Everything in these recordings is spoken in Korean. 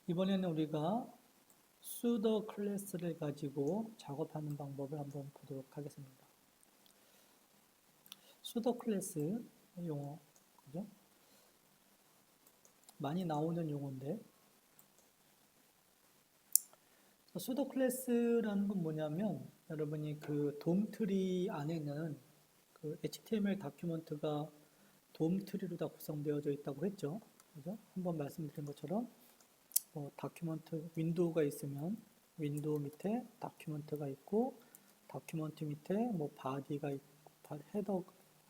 이번에는 우리가 sudo 클래스를 가지고 작업하는 방법을 한번 보도록 하겠습니다. sudo 클래스 용어, 그죠? 많이 나오는 용어인데, sudo 클래스라는 건 뭐냐면, 여러분이 그 돔 트리 안에는 그 HTML 다큐먼트가 돔 트리로 다 구성되어져 있다고 했죠. 그죠? 한번 말씀드린 것처럼, 다큐먼트 윈도우가 있으면 윈도우 밑에 다큐먼트가 있고 다큐먼트 밑에 뭐 바디가 있고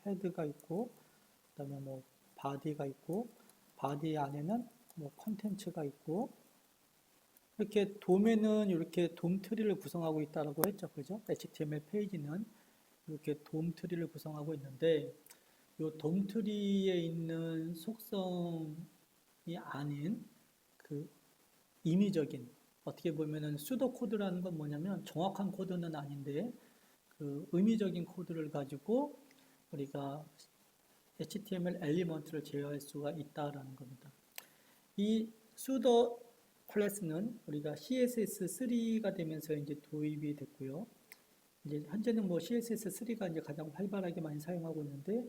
헤드가 있고 그다음에 뭐 바디가 있고 바디 안에는 뭐 컨텐츠가 있고 이렇게 돔에는 이렇게 돔 트리를 구성하고 있다라고 했죠. 그죠? HTML 페이지는 이렇게 돔 트리를 구성하고 있는데 이 돔 트리에 있는 속성이 아닌 그 임의적인 어떻게 보면은 수도 코드라는 건 뭐냐면 정확한 코드는 아닌데 그 의미적인 코드를 가지고 우리가 HTML 엘리먼트를 제어할 수가 있다라는 겁니다. 이 sudo 클래스는 우리가 CSS3가 되면서 이제 도입이 됐고요. 이제 현재는 뭐 CSS3가 이제 가장 활발하게 많이 사용하고 있는데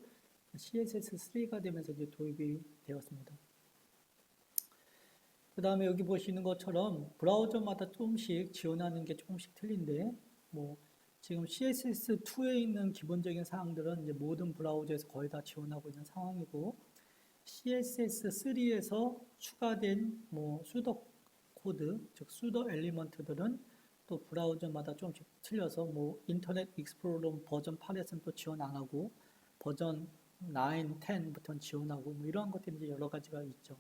CSS3가 되면서 이제 도입이 되었습니다. 그 다음에 여기 보시는 것처럼 브라우저마다 조금씩 지원하는 게 조금씩 틀린데 뭐 지금 CSS2에 있는 기본적인 사항들은 이제 모든 브라우저에서 거의 다 지원하고 있는 상황이고 CSS3에서 추가된 뭐 수도 코드, 즉 수도 엘리먼트들은 또 브라우저마다 조금씩 틀려서 뭐 인터넷 익스플로러 버전 8에서는 또 지원 안 하고 버전 9, 10부터는 지원하고 뭐 이러한 것들이 이제 여러 가지가 있죠.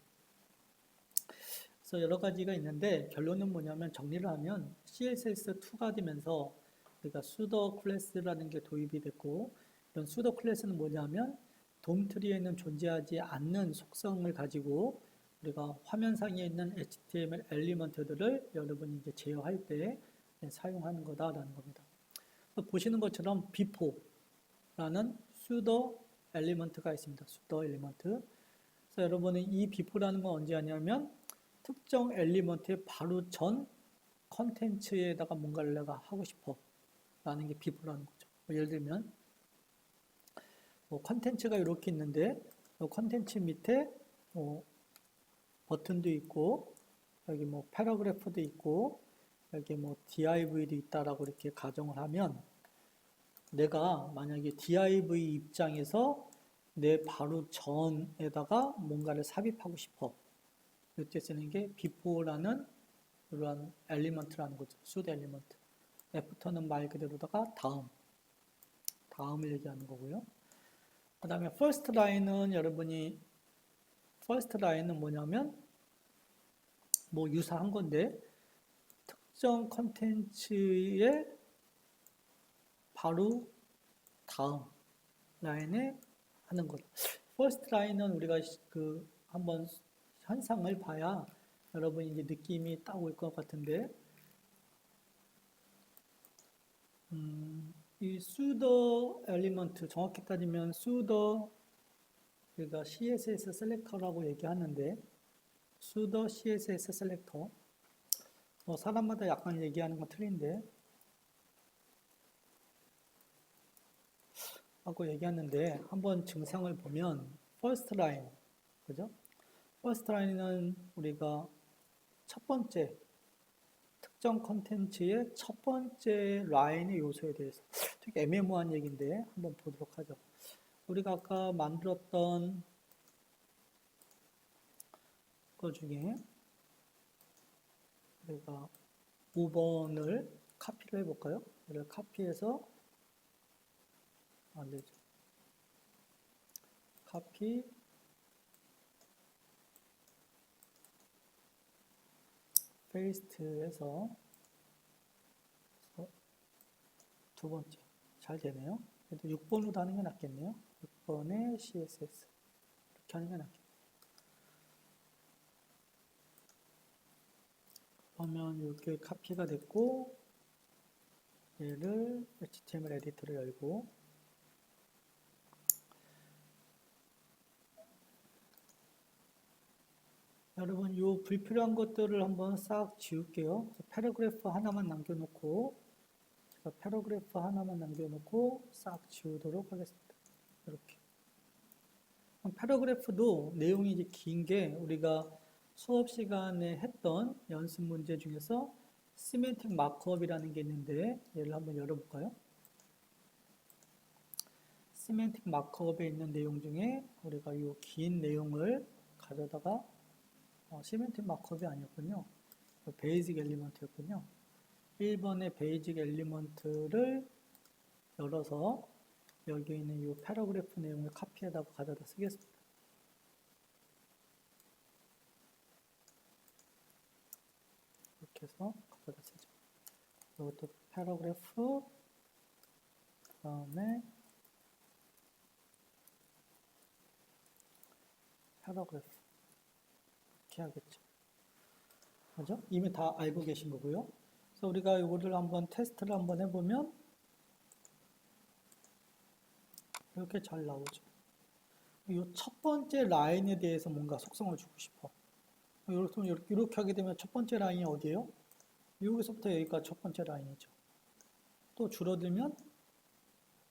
그래서 여러 가지가 있는데 결론은 뭐냐면 정리를 하면 CSS2가 되면서 우리가 sudo 클래스라는 게 도입이 됐고 이런 sudo 클래스는 뭐냐면 돔 트리에는 존재하지 않는 속성을 가지고 우리가 화면상에 있는 HTML 엘리먼트들을 여러분이 이제 제어할 때 사용하는 거다라는 겁니다. 보시는 것처럼 before라는 sudo 엘리먼트가 있습니다. sudo 엘리먼트. 그래서 여러분은 이 before라는 건 언제 하냐면 특정 엘리먼트의 바로 전 컨텐츠에다가 뭔가를 내가 하고 싶어 라는 게 before라는 거죠. 예를 들면 뭐 컨텐츠가 이렇게 있는데 컨텐츠 밑에 뭐 버튼도 있고 여기 뭐 패러그래프도 있고 여기 뭐 div도 있다라고 이렇게 가정을 하면 내가 만약에 div 입장에서 내 바로 전에다가 뭔가를 삽입하고 싶어. 이때 쓰는 게 before라는 이러한 엘리먼트라는 거죠. sudo 엘리먼트. 애프터는 말 그대로다가 다음을 얘기하는 거고요. 그 다음에 first line은 여러분이 first line은 뭐냐면 뭐 유사한 건데 특정 컨텐츠의 바로 다음 라인에 하는 것. first line은 우리가 그 한번 현상을 봐야 여러분이 이제 느낌이 딱 올 것 같은데 이 sudo 엘리먼트 정확히 따지면 sudo 우리가 CSS 셀렉터라고 얘기하는데 sudo CSS 셀렉터 뭐 사람마다 약간 얘기하는 건 틀린데 하고 얘기하는데 한번 증상을 보면 first line 그죠? first line은 우리가 첫 번째 특정 컨텐츠의 첫 번째 라인의 요소에 대해서 되게 애매모호한 얘기인데 한번 보도록 하죠. 우리가 아까 만들었던 것 중에 우리가 5번을 카피를 해볼까요? 이를 카피해서 안 되죠. 카피 페이스트해서 두 번째 잘 되네요. 그래도 6번으로 하는 게 낫겠네요. 6번에 CSS 이렇게 하는 게 낫겠네요. 그러면 이렇게 카피가 됐고 얘를 HTML 에디터를 열고 여러분, 요 불필요한 것들을 한번 싹 지울게요. 그래서 패러그래프 하나만 남겨놓고, 제가 패러그래프 하나만 남겨놓고 싹 지우도록 하겠습니다. 이렇게. 패러그래프도 내용이 이제 긴 게 우리가 수업 시간에 했던 연습 문제 중에서 시멘틱 마크업이라는 게 있는데 얘를 한번 열어볼까요? 시멘틱 마크업에 있는 내용 중에 우리가 이 긴 내용을 가져다가 시멘틱 마크업이 아니었군요. 베이직 엘리먼트였군요. 1번의 베이직 엘리먼트를 열어서 여기 있는 이 패러그래프 내용을 카피해다가 가져다 쓰겠습니다. 이렇게 해서 가져다 쓰죠. 이것도 패러그래프, 다음에 패러그래프 이렇게 하겠죠. 그죠? 이미 다 알고 계신 거고요. 그래서 우리가 이거를 한번 테스트를 한번 해보면 이렇게 잘 나오죠. 이 첫 번째 라인에 대해서 뭔가 속성을 주고 싶어. 이렇게 하게 되면 첫 번째 라인이 어디예요? 여기서부터 여기가 첫 번째 라인이죠. 또 줄어들면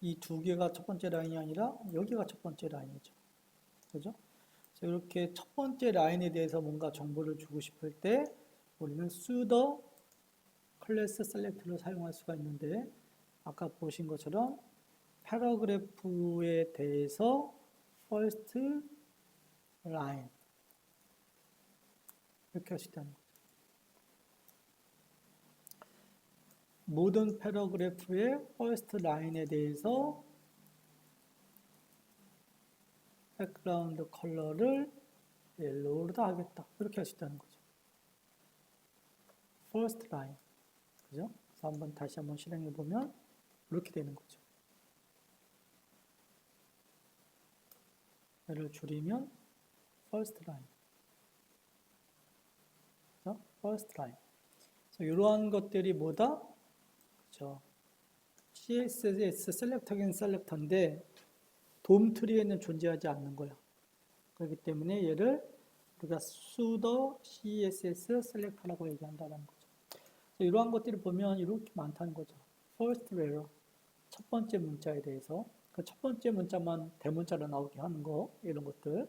이 두 개가 첫 번째 라인이 아니라 여기가 첫 번째 라인이죠. 그죠? 그래서 이렇게 첫 번째 라인에 대해서 뭔가 정보를 주고 싶을 때 우리는 sudo class select를 사용할 수가 있는데 아까 보신 것처럼 패러그래프에 대해서 first line 이렇게 할 수 있다는 거죠. 모든 패러그래프의 first line에 대해서 백그라운드 컬러를 옐로우로 하겠다. 이렇게 할 수 있다는 거죠. first line. 그죠? 그래서 다시 한번 실행해 보면 이렇게 되는 거죠. 얘를 줄이면 first line. 그죠? first line. 그래서 이러한 것들이 뭐다? 그죠? CSS 셀렉터긴 셀렉터인데 돔 트리에는 존재하지 않는 거야. 그렇기 때문에 얘를 우리가 sudo css select라고 얘기한다는 거죠. 이러한 것들을 보면 이렇게 많다는 거죠. first letter, 첫 번째 문자에 대해서 그 첫 번째 문자만 대문자로 나오게 하는 거 이런 것들.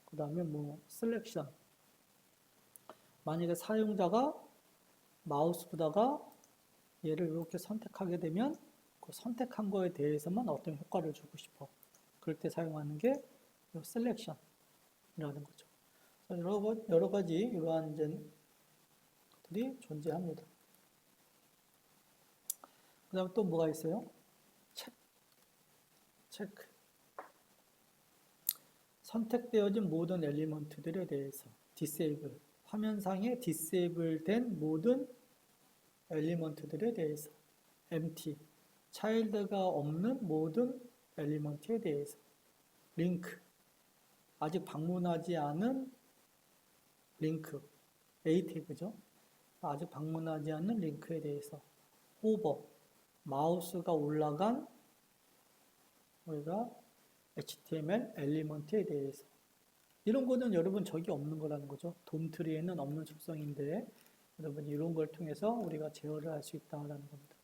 그 다음에 뭐 selection, 만약에 사용자가 마우스 보다가 얘를 이렇게 선택하게 되면 그 선택한 거에 대해서만 어떤 효과를 주고 싶어. 그럴 때 사용하는 게 selection이라는 거죠. 여러 가지 이러한 것들이 존재합니다. 그 다음에 또 뭐가 있어요? 체크. 선택되어진 모든 엘리먼트들에 대해서 disable, 화면상에 disable 된 모든 엘리먼트들에 대해서 empty, child가 없는 모든 엘리먼트에 대해서 link, 아직 방문하지 않은 링크, A 태그죠. 아직 방문하지 않는 링크에 대해서 hover, 마우스가 올라간 우리가 HTML 엘리먼트에 대해서 이런 거는 여러분 저기 없는 거라는 거죠. 돔트리에는 없는 속성인데 여러분 이런 걸 통해서 우리가 제어를 할 수 있다라는 겁니다.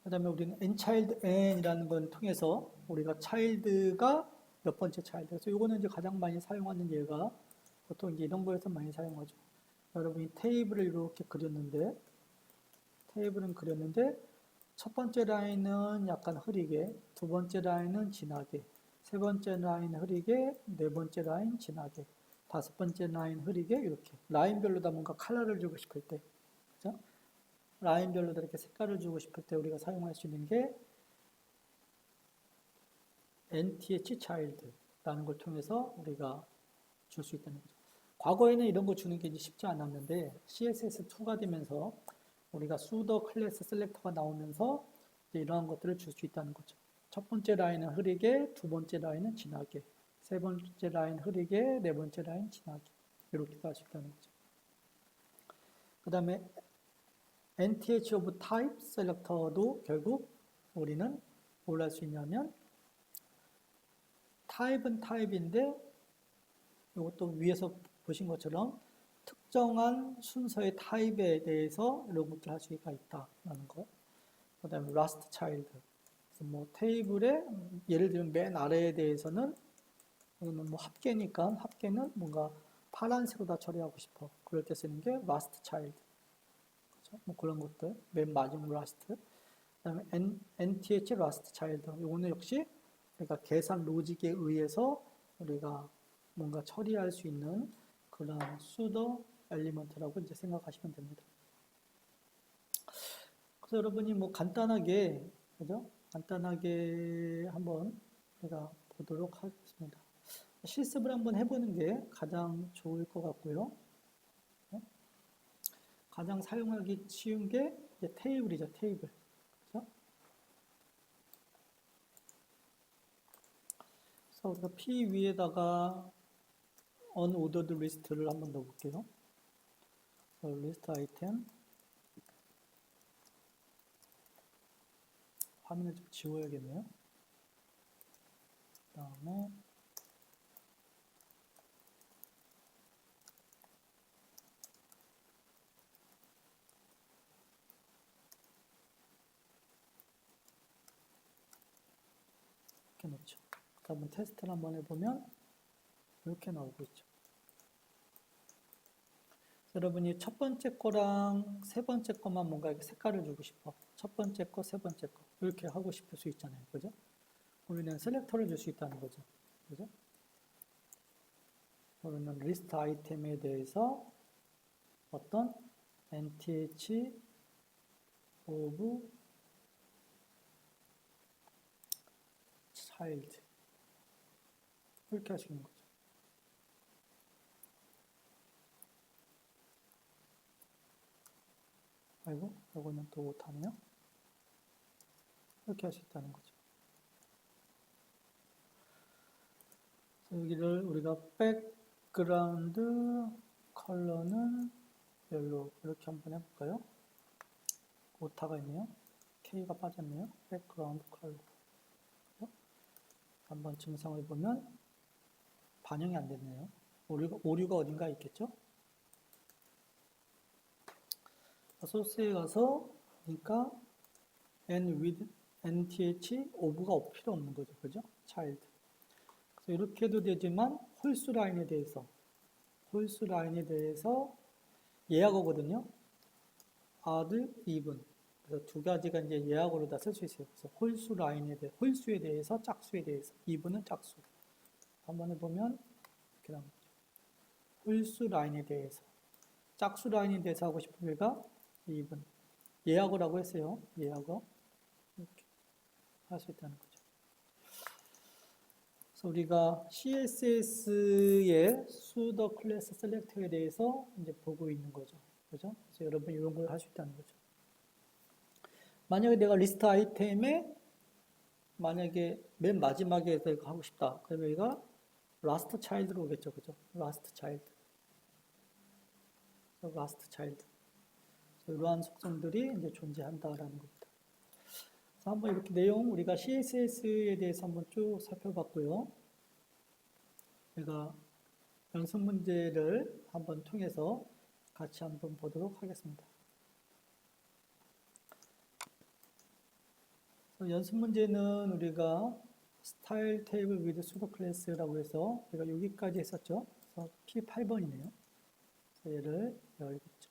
그 다음에 우리는 nchild n이라는 걸 통해서 우리가 child가 몇 번째 child. 그래서 이거는 이제 가장 많이 사용하는 예가 보통 이제 이런 거에서 많이 사용하죠. 여러분이 테이블을 이렇게 그렸는데 첫 번째 라인은 약간 흐리게, 두 번째 라인은 진하게, 세 번째 라인 흐리게, 네 번째 라인 진하게, 다섯 번째 라인 흐리게 이렇게 라인별로다 뭔가 컬러를 주고 싶을 때, 그죠? 라인별로 이렇게 색깔을 주고 싶을 때 우리가 사용할 수 있는 게 nth child라는 걸 통해서 우리가 줄 수 있다는 거죠. 과거에는 이런 거 주는 게 이제 쉽지 않았는데 CSS2가 되면서 우리가 sudo class selector가 나오면서 이제 이러한 것들을 줄 수 있다는 거죠. 첫 번째 라인은 흐리게, 두 번째 라인은 진하게, 세 번째 라인 흐리게, 네 번째 라인 진하게 이렇게도 할 수 있다는 거죠. 그 다음에 nth of type selector도 결국 우리는 뭘 할 수 있냐면 타입은 타입인데 이것도 위에서 보신 것처럼 특정한 순서의 타입에 대해서 이런 것들 할 수가 있다라는 거. 그다음에 last child. 그래서 뭐 테이블에 예를 들면 맨 아래에 대해서는 이거는 뭐 합계니까 합계는 뭔가 파란색으로 다 처리하고 싶어. 그럴 때 쓰는 게 last child. 그렇죠? 뭐 그런 것들. 맨 마지막 last. 그다음에 nth last child. 이거는 역시 우리가 계산 로직에 의해서 우리가 뭔가 처리할 수 있는 그런 pseudo 엘리먼트라고 이제 생각하시면 됩니다. 그래서 여러분이 뭐 간단하게, 그죠? 간단하게 한번 우리가 보도록 하겠습니다. 실습을 한번 해보는 게 가장 좋을 것 같고요. 가장 사용하기 쉬운 게 이제 테이블이죠, 테이블. 그죠? 그래서 우리가 P 위에다가 unordered list를 한번 넣어볼게요. list 아이템. 화면을 좀 지워야겠네요. 그 다음에 이렇게 놓죠. 한번 테스트를 한번 해보면 이렇게 나오고 있죠. 여러분이 첫 번째 거랑 세 번째 거만 뭔가 이렇게 색깔을 주고 싶어. 첫 번째 거, 세 번째 거. 이렇게 하고 싶을 수 있잖아요. 그죠? 우리는 셀렉터를 줄 수 있다는 거죠. 그죠? 우리는 리스트 아이템에 대해서 어떤 nth of child 이렇게 할 수 있는 거죠. 아이고, 이거는 또 못하네요. 이렇게 할 수 있다는 거죠. 여기를 우리가 백그라운드 컬러는 옐로우 이렇게 한번 해볼까요? 오타가 있네요. K가 빠졌네요. 백그라운드 컬러. 한번 증상을 보면 반영이 안 됐네요. 오류가 어딘가 있겠죠? 소스에 가서 그러니까 nth of가 필요 없는 거죠. 그죠? child. 그래서 이렇게 해도 되지만 홀수 라인에 대해서 예약어거든요. odd, even. 그래서 두 가지가 이제 예약어로 다 쓸 수 있어요. 그래서 홀수에 대해서 짝수에 대해서, even은 짝수. 한번 해보면 이렇게 나옵니다. 홀수 라인에 대해서, 짝수 라인에 대해서 하고 싶은 우리가 even. 예약어라고 했어요. 예약어. 이렇게 할 수 있다는 거죠. 그래서 우리가 CSS의 pseudo class selector에 대해서 이제 보고 있는 거죠. 그죠? 그래서 여러분 이런 걸 할 수 있다는 거죠. 만약에 내가 리스트 아이템에 만약에 맨 마지막에 하고 싶다. 그러면 여기가 last child로 오겠죠. 그죠? last child. last child. 이러한 속성들이 이제 존재한다라는 겁니다. 그래서 한번 이렇게 내용 우리가 CSS에 대해서 한번 쭉 살펴봤고요. 우리가 연습 문제를 한번 통해서 같이 한번 보도록 하겠습니다. 연습 문제는 우리가 스타일 테이블 with pseudo class라고 해서 우리가 여기까지 했었죠. 그래서 P8번이네요. 얘를 열겠죠.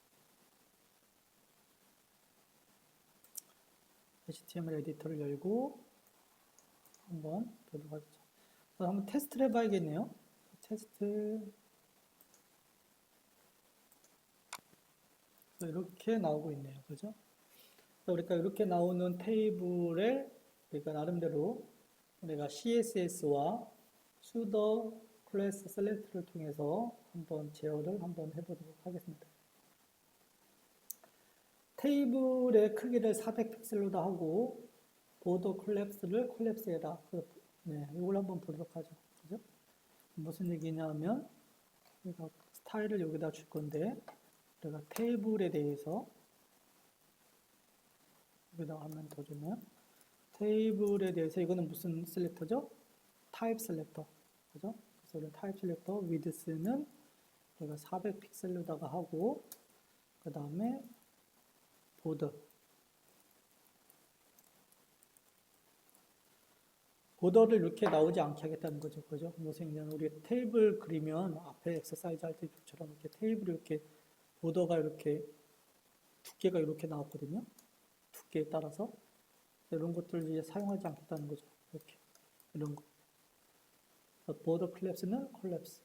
HTML 에디터를 열고 한번 보도록 하겠죠. 한번 테스트를 해봐야겠네요. 테스트. 이렇게 나오고 있네요. 그죠? 그러니까 이렇게 나오는 테이블에 우리가 나름대로 우리가 CSS와 pseudo class select를 통해서 한번 제어를 한번 해보도록 하겠습니다. 테이블의 크기를 400픽셀로 다 하고 보더 콜랩스를 콜랩스해라. 네, 이걸 한번 보도록 하죠. 그죠? 무슨 얘기냐면 우리가 스타일을 여기다 줄 건데 우리가 테이블에 대해서 여기다 하면 더 좋네요. 테이블에 대해서 이거는 무슨 셀렉터죠? 타입 셀렉터. 그죠? 그래서 우리 타입 셀렉터 위드스는 우리가 400픽셀로다가 하고, 그 다음에 보더를 이렇게 나오지 않게 하겠다는 거죠. 그죠? 무슨 얘기냐면 우리 테이블 그리면 앞에 엑서사이즈 할 때처럼 이렇게 테이블이 이렇게 보더가 이렇게 두께가 이렇게 나왔거든요. 두께에 따라서 이런 것들을 이제 사용하지 않겠다는 거죠. 이렇게 이런 거. 보더 클랩스는 콜랩스.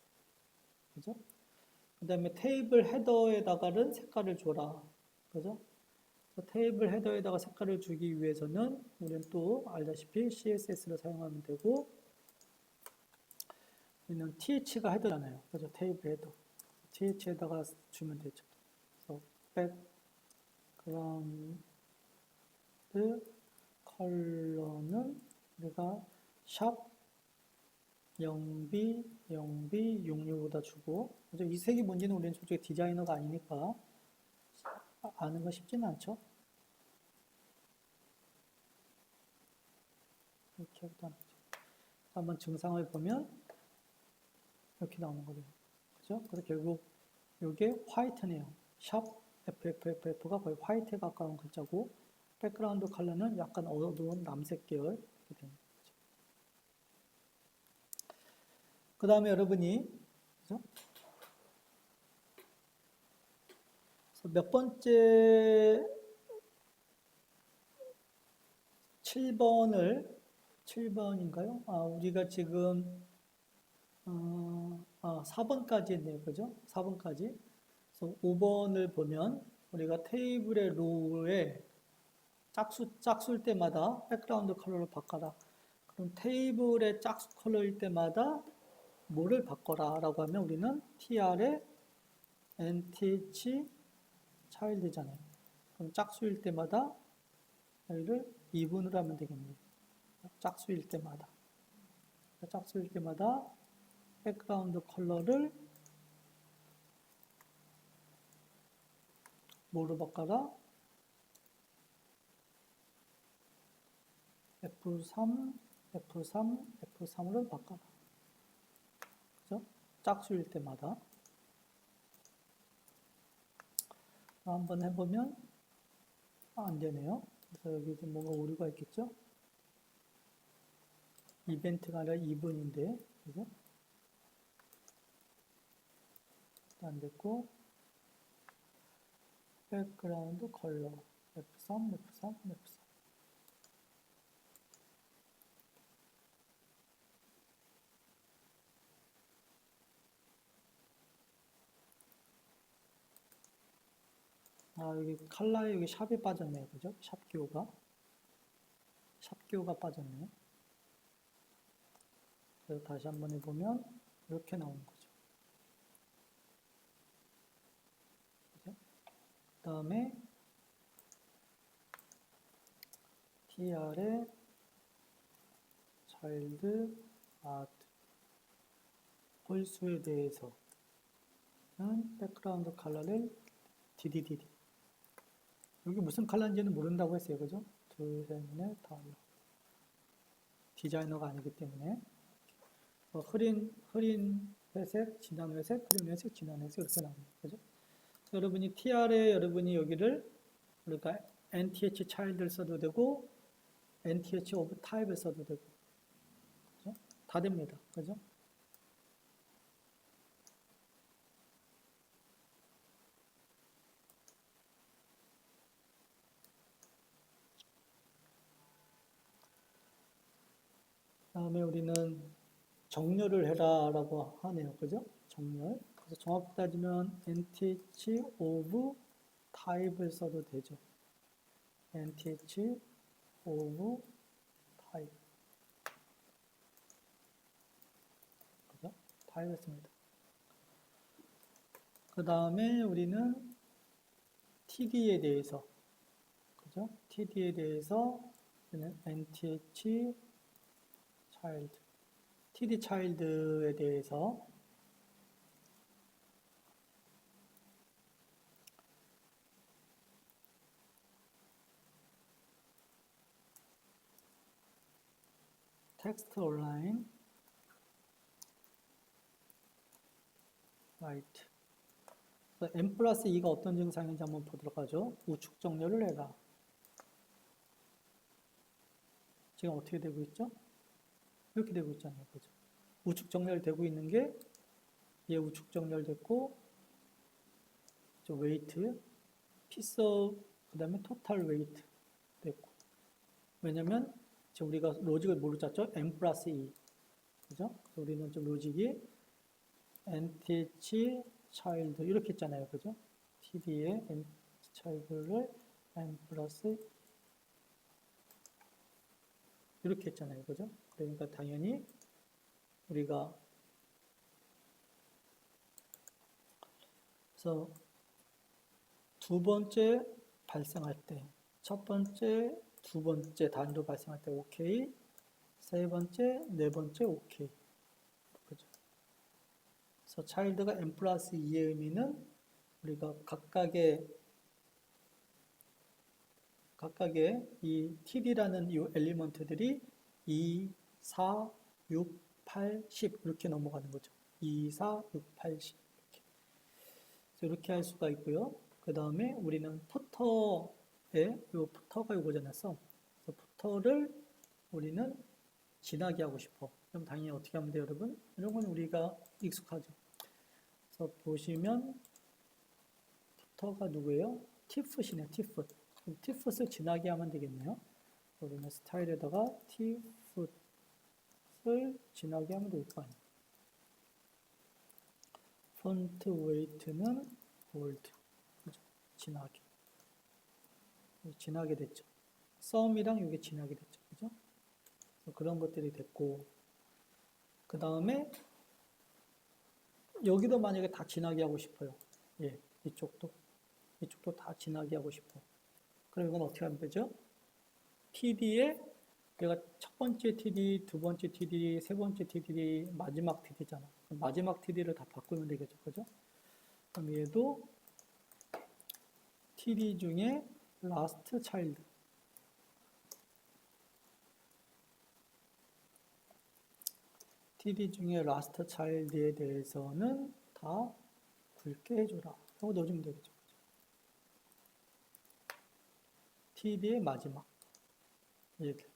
그죠? 그 다음에 테이블 헤더에다가는 색깔을 줘라. 그죠? 테이블 헤더에다가 색깔을 주기 위해서는 우리는 또 알다시피 CSS를 사용하면 되고, 우리는 TH가 헤더잖아요. 그죠? 테이블 헤더. TH에다가 주면 되죠. 그래서 백그라운드 컬러는 우리가 샵 0B 66보다 주고, 그죠? 이 색이 뭔지는 우리는 솔직히 디자이너가 아니니까 아는 거 쉽지는 않죠. 이렇게 하면 한번 증상을 보면 이렇게 나오는 거죠. 그죠? 그래서 결국 이게 화이트네요. 샵 FFFF가 거의 화이트에 가까운 글자고, 백그라운드 컬러는 약간 어두운 남색 계열 이렇게 되는 거죠. 그 다음에 여러분이 그죠? 몇 번째 7번인가요? 우리가 지금 4번까지 했네요. 그죠? 4번까지. 그래서 5번을 보면 우리가 테이블의 로우에 짝수일 때마다 백그라운드 컬러를 바꿔라. 그럼 테이블의 짝수 컬러일 때마다 뭐를 바꿔라 라고 하면 우리는 tr의 nth child잖아요. 그럼 짝수일 때마다 여기를 2분으로 하면 되겠네요. 짝수일 때마다 백그라운드 컬러를 뭐로 바꿔라? F3으로 바꿔라. 그죠? 짝수일 때마다. 한번 해보면 안 되네요. 그래서 여기 좀 뭔가 오류가 있겠죠? 이벤트가 아니라 2분인데, 그죠? 안 됐고, 백그라운드 컬러 F3. 여기 컬러에 여기 샵이 빠졌네요. 그죠? 샵 기호가 빠졌네요. 그래서 다시 한번 해보면 이렇게 나오는 거죠. 그죠? 그 다음에 tr의 child art 홀수에 대해서는 백그라운드 컬러를 DDD. 여기 무슨 컬러인지는 모른다고 했어요. 그죠? 둘, 셋, 넷, 다. 디자이너가 아니기 때문에. 흐린 회색, 진한 회색, 흐린 회색, 진한 회색 이렇게 나옵니다. 그죠? 여러분이 tr에 여러분이 여기를 우리가 nth child를 써도 되고 nth of type을 써도 되고. 그죠? 다 됩니다. 그죠? 다음에 우리는 정렬을 해라 라고 하네요. 그죠? 정렬. 그래서 정확히 따지면 nth of type을 써도 되죠. nth of type. 그죠? type을 씁니다. 그 다음에 우리는 td에 대해서, 그죠? td에 대해서 nth child, td child에 대해서 텍스트 온라인 right. n 플러스 2가 어떤 증상인지 한번 보도록 하죠. 우측 정렬을 해라. 지금 어떻게 되고 있죠? 이렇게 되고 있잖아요. 그죠? 우측 정렬되고 있는 게 얘 우측 정렬됐고 저 웨이트, 피스 그 다음에 토탈 웨이트 됐고 왜냐면 지금 우리가 로직을 뭐로 짰죠? n 플러스 2 그죠? 그래서 우리는 좀 로직이 nth child 이렇게 했잖아요. 그죠? td의 nth child를 n 플러스 이렇게 했잖아요. 그죠? 그러니까 당연히 우리가 그래서 두 번째 발생할 때, 첫 번째, 두 번째 단위로 발생할 때 오케이, 세 번째, 네 번째 오케이. 그죠? 그래서 child가 n 플러스 2의 의미는 우리가 각각의 이 td라는 이 엘리먼트들이 2, 4, 6, 8, 10 이렇게 넘어가는 거죠. 2, 4, 6, 8, 10 이렇게 할 수가 있고요. 그 다음에 우리는 푸터에 요 푸터가 요거잖아요. 그래서 푸터를 우리는 지나게 하고 싶어. 그럼 당연히 어떻게 하면 돼요, 여러분? 이런 건 우리가 익숙하죠. 그래서 보시면 푸터가 누구예요? 티풋이네, 티풋. 티풋을 지나게 하면 되겠네요. 우리는 스타일에다가 티풋을 지나게 하면 될 거 아니에요. 폰트 웨이트는 볼드. 그죠? 지나게 됐죠. 썸이랑 이게 지나게 됐죠. 그죠? 그런 것들이 됐고, 그 다음에 여기도 만약에 다 지나게 하고 싶어요. 예, 이쪽도 다 지나게 하고 싶어. 그럼 이건 어떻게 하면 되죠? TD에 내가 첫 번째 TD, 두 번째 TD, 세 번째 TD, 마지막 TD잖아. 마지막 TD를 다 바꾸면 되겠죠. 그죠? 그럼 얘도 TD 중에 last child. TD 중에 last child에 대해서는 다 굵게 해줘라. 이거 넣어주면 되겠죠. TD의 마지막. 얘들.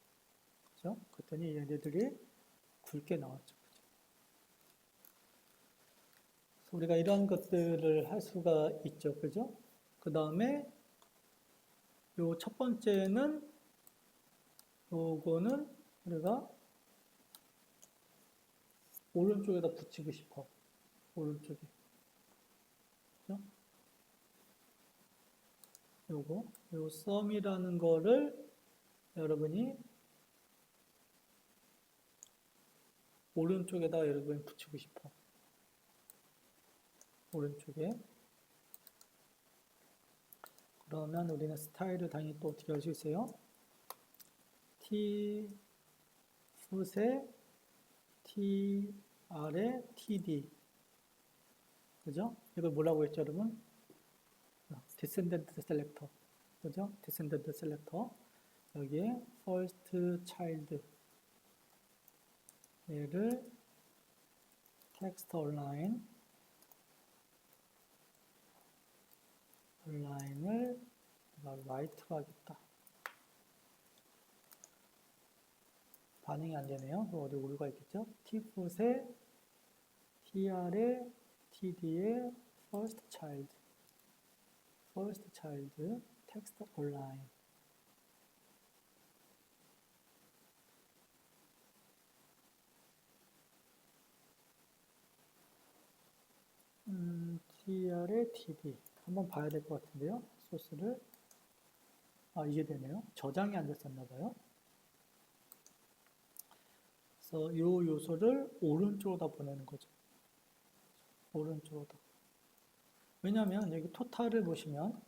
그죠? 그랬더니 얘네들이 굵게 나왔죠. 그죠? 그래서 우리가 이런 것들을 할 수가 있죠. 그죠? 그 다음에 요 첫 번째는 요거는 우리가 오른쪽에다 붙이고 싶어. 오른쪽에. 그죠? 요 썸이라는 거를 여러분이 오른쪽에다 여러분이 붙이고 싶어. 오른쪽에. 그러면 우리는 스타일을 당연히 또 어떻게 할 수 있어요? T 풋에 T 아래 TD. 그죠? 이걸 뭐라고 했죠, 여러분? Descendant Selector. 그죠? Descendant Selector. 여기에 First Child. 얘를 Text Align. Align을 Right로 하겠다. 반응이 안 되네요. 어디 오류가 있겠죠? T풋에 TR에 TD에 First Child. First Child Text Align. TR의 TD 한번 봐야 될 것 같은데요. 소스를 이게 되네요. 저장이 안 됐었나 봐요. 그래서 이 요소를 오른쪽으로 다 보내는 거죠. 오른쪽으로 다. 왜냐하면 여기 토탈을 보시면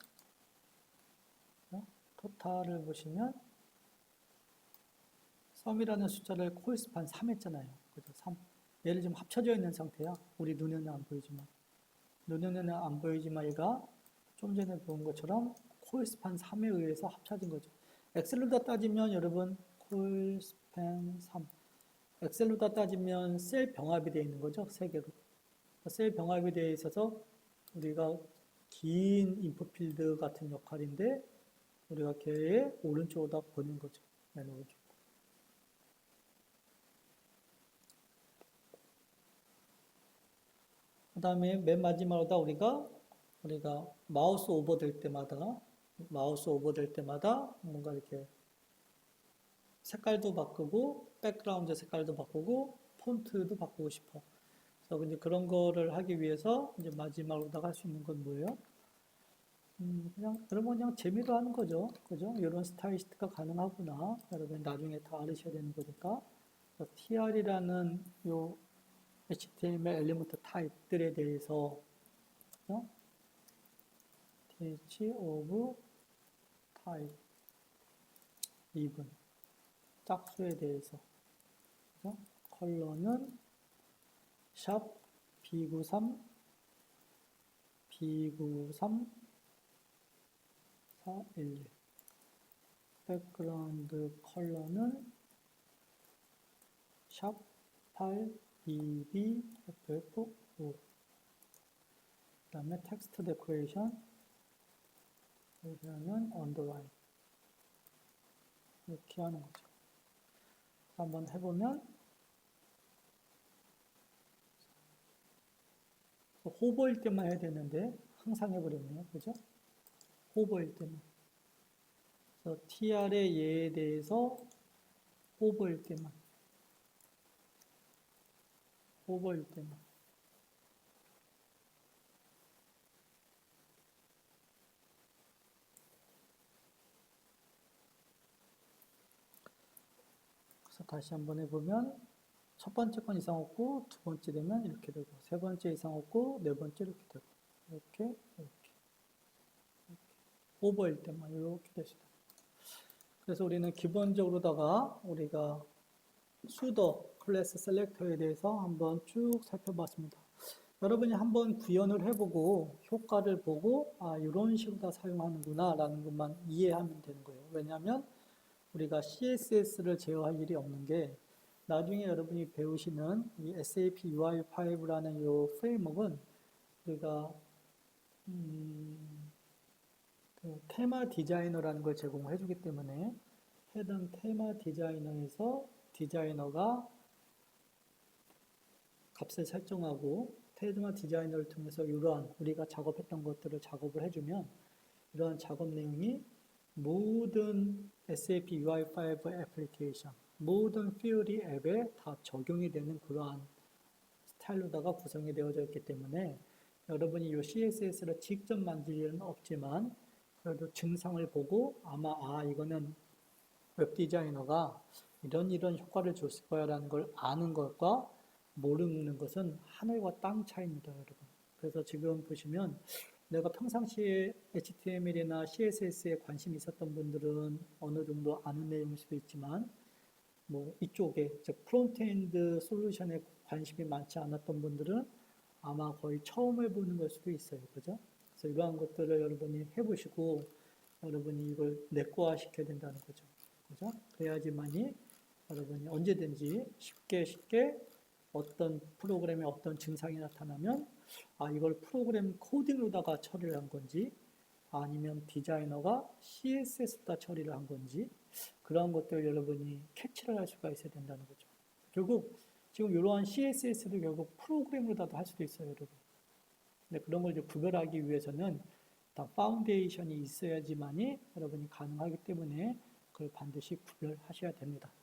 썸이라는 숫자를 코일스판 3 했잖아요. 그죠? 3. 얘를 지금 합쳐져 있는 상태야. 우리 눈에는 안 보이지만. 눈에는 안 보이지만 얘가 좀 전에 본 것처럼 코일스판 3에 의해서 합쳐진 거죠. 엑셀로다 따지면 여러분 코일스판 3. 엑셀로다 따지면 셀 병합이 되어 있는 거죠. 3개로. 셀 병합에 대해 있어서 우리가 긴 인풋 필드 같은 역할인데 우리가 걔의 오른쪽으로 보낸 거죠. 맨 오른쪽. 그 다음에 맨 마지막으로 우리가 마우스 오버 될 때마다 뭔가 이렇게 색깔도 바꾸고 백그라운드 색깔도 바꾸고 폰트도 바꾸고 싶어. 그래서 이제 그런 거를 하기 위해서 이제 마지막으로 할 수 있는 건 뭐예요? 여러분 그냥 재미로 하는 거죠. 그죠? 이런 스타일리스트가 가능하구나. 여러분 나중에 다 알으셔야 되는 거니까. TR이라는 요 HTML 엘리먼트 타입들에 대해서 그죠? TH of type even 짝수에 대해서 그죠? 컬러는 샵 B93 411 백그라운드 컬러는 샵 8BB FF5 그 다음에 텍스트 데코레이션 여기는 언더라인 이렇게 하는 거죠. 한번 해보면 호버일 때만 해야 되는데 항상 해버렸네요. 그죠? 호버일 때만. 그래서 TR의 예에 대해서 호버일 때만. 그래서 다시 한번 해보면 첫 번째 건 이상 없고 두 번째 되면 이렇게 되고 세 번째 이상 없고 네 번째 이렇게 되고 이렇게 오버일 때만 이렇게 되시다. 그래서 우리는 기본적으로다가 우리가 수도 클래스 셀렉터에 대해서 한번 쭉 살펴봤습니다. 여러분이 한번 구현을 해보고 효과를 보고 이런 식으로 다 사용하는구나 라는 것만 이해하면 되는 거예요. 왜냐하면 우리가 CSS를 제어할 일이 없는 게 나중에 여러분이 배우시는 이 SAP UI5라는 이 프레임워크는 우리가 그 테마 디자이너라는 걸 제공해 주기 때문에 해당 테마 디자이너에서 디자이너가 값을 설정하고 테마 디자이너를 통해서 이러한 우리가 작업했던 것들을 작업을 해주면 이러한 작업 내용이 모든 SAP UI5 애플리케이션, 모든 Fiori 앱에 다 적용이 되는 그러한 스타일로다가 구성이 되어져 있기 때문에 여러분이 이 CSS를 직접 만질 일은 없지만 그래도 증상을 보고 아마 이거는 웹 디자이너가 이런 효과를 줬을 거야 라는 걸 아는 것과 모르는 것은 하늘과 땅 차이입니다, 여러분. 그래서 지금 보시면 내가 평상시에 HTML이나 CSS에 관심이 있었던 분들은 어느 정도 아는 내용일 수도 있지만 뭐 이쪽에 즉 프론트엔드 솔루션에 관심이 많지 않았던 분들은 아마 거의 처음 해보는 걸 수도 있어요. 그죠? 그래서 이러한 것들을 여러분이 해보시고 여러분이 이걸 내꺼화 시켜야 된다는 거죠. 그죠? 그래야지만이 여러분이 언제든지 쉽게 어떤 프로그램에 어떤 증상이 나타나면 이걸 프로그램 코딩으로다가 처리를 한 건지 아니면 디자이너가 CSS다 처리를 한 건지 그러한 것들 여러분이 캐치를 할 수가 있어야 된다는 거죠. 결국 지금 이러한 CSS도 결국 프로그램으로다도 할 수도 있어요, 여러분. 근데 그런 걸 이제 구별하기 위해서는 일단 파운데이션이 있어야지만이 여러분이 가능하기 때문에 그걸 반드시 구별하셔야 됩니다.